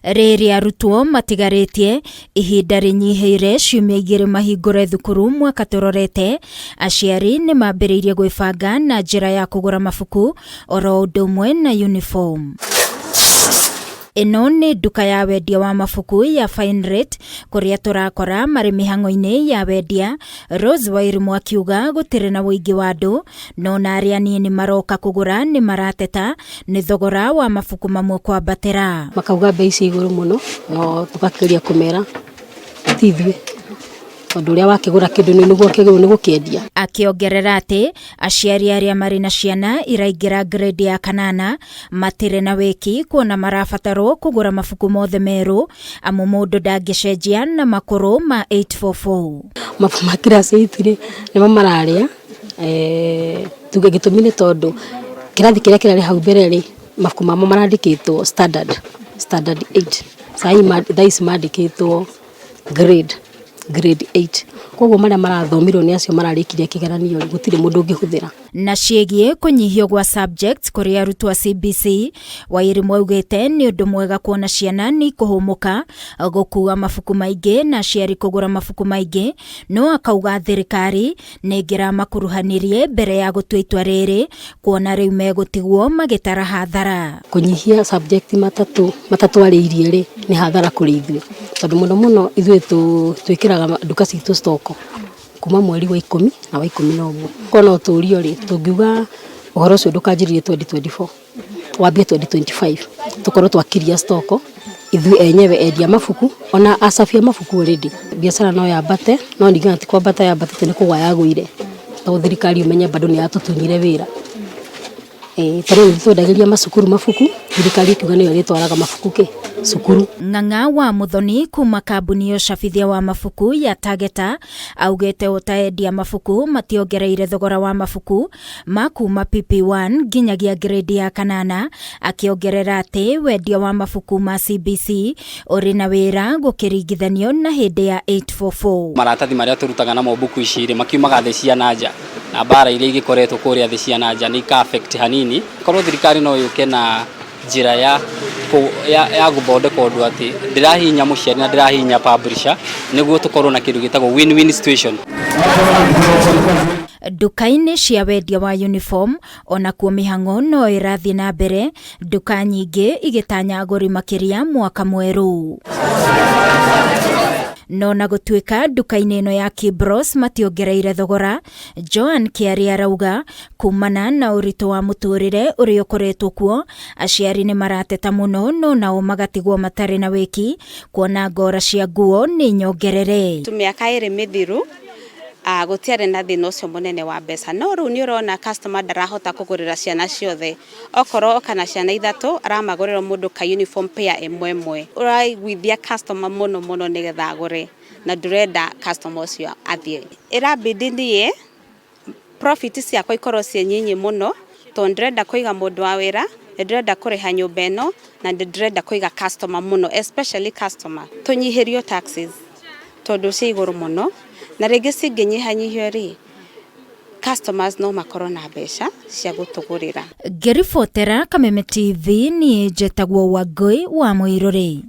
Rĩrĩ arutwo matigarĩtie ihinda rĩnyihĩire ciumia igĩrĩ mahingũre thukuru mwaka tũrorete, aciari nĩ mambĩrĩirie gwĩbanga na njĩra ya kũgũra mabuku oro ũndũ ũmwe na uniform. Ĩno nĩ nduka ya wendia wa mabuku ya Fine Rate kũrĩa tũrakora marĩ mĩhang'o-inĩ ya wendia. Rose Wairimu akiuga gũtirĩ na wũingĩ wa andũ, no na arĩa anini maroka kũgũra nĩ marateta nĩ thogora wa mabuku mamwe kwambatĩra. Makauga bei ci igũrũ mũno, no tũgakĩria kũmera ti ithuĩ tondũ ũrĩa wakĩgũra kĩndũ nĩguo kĩgũrũ nĩ gũkĩendia. Akĩongerera atĩ aciari arĩa marĩ na ciana iraingĩra grade ya 8 matirĩ na wĩki kuona marabatarwo kũgũra mabuku mothe merũ amu mũndũ ndangĩcenjia na makũrũ ma 844. Mabuku ma class 8 nĩmo mararĩa tuge gĩtũmi nĩ tondũ kĩrathi kĩrĩa kĩrarĩ hau mbere rĩ mabuku mamo marandĩkĩtwo standard 8 thaa ici mandĩkĩtwo grade 8. Koguo marĩa marathomirwo nĩ acio mararĩkirie kĩgeranio gũtirĩ mũndũ ũngĩhũthĩra. Na ciĩgiĩ kũnyihio gwa subjects kũrĩ arutwo a CBC, Wairimu augĩte nĩ ũndũ mwega kuona ciana nĩ ikũhũmũka gũkua mabuku maingĩ na aciari kũgũra mabuku maingĩ, no akauga thirikari nĩ ĩngĩramakuruhanirie mbere ya gũtua itua rĩrĩ kuona rĩu megũtigwo magĩtara hathara. Kũnyihia subject matatũ arĩ rĩ nĩ hathara kũrĩ ithuĩ tondũ mũno ithuĩ twĩkĩraga nduka citũ stoko kuma mweri wa 10 na wa 11. Kona ũtũrio rĩ tũngiuga ũhoro ũcio ndũkanjĩrĩrie 2024 wambie 2025 tũkorwo twakiria stoko ithuĩ enyewe endia mabuku ona acabia mabuku already. Biacara no yambate no ningĩ ati kwambata yambatĩte nĩ kũgwa yagũire tondũ thirikari ũmenye bado nĩ yatũtunyire wĩra. Tondũ twendagĩria macukuru mabuku thirikari ikiuga nĩyo ĩtwaraga mabuku cukuru. Ng'ang'a wa Muthoni kuma kambuni ya ũcabithia wa mabuku ya Tageta augĩte ũtaendia mabuku mationgereire thogora wa mabuku ma kuma PP1 nginyagia grade ya 8, akĩongerera atĩ wendia wa mabuku ma CBC ũrĩ na wĩra gũkĩringithanio na hĩndĩ ya 844. Maratathi marĩa tũrutaga namo buku ici rĩ makiumaga thĩ cia nanja na bara iria igĩkoretwo kũrĩa thĩ cia nanja nĩ ka affect hanini. Korwo thirikari no yũke na njĩra ya gũthondeka ũndũ atĩ ndĩrahinya mũciari na ndĩrahinya publisher nĩguo tũkorwo na kĩndũ gĩtagwo win-win situation. Nduka-inĩ cia wendia wa uniform ona kuo mĩhang'o no ĩrathiĩ na mbere, nduka nyingĩ igĩtanya agũri makĩria mwaka mwerũ. No na gũtuĩka nduka-inĩ ĩno ya Kibros mationgereire thogora, Joan Kĩari arauga kumana na ũritũ wa mũtũrĩre ũrĩa ũkoretwo kuo, aciari nĩ marateta mũno no nao magatigwo matarĩ na wĩki kuona ngora cia nguo nĩ nyongerere. Mĩaka ĩrĩ mĩthiru gũtiarĩ na thĩna ũcio mũnene wa mbeca, no rĩu nĩ ũrona customer ndarahota kũgũrĩra ciana ciothe. Okorwo kana ciana ithatũ aramagũrĩra mũndũ ka uniform pair ĩmwe. Ũraiguithia customer mũno nĩgetha agũre na ndũrenda customer ũcio athiĩ. Ĩrabidi niĩ profit ciakwa ikorwo ciĩ nyinyi mũno tondũ ndĩrenda kũiga mũndũ wa wĩra, ndĩrenda kũrĩha nyũmba ĩno na ndĩrenda kũiga customer mũno, especially customer. Tũnyihĩrio taxes tondũ ciĩ igũrũ mũno na rĩngĩ cingĩnyihanyihio rĩ customers no makorwo na mbeca cia gũtũgũrĩra. Ngĩribotera Kameme TV niĩ njĩtagwo Wangũi wa Mũirũrĩ.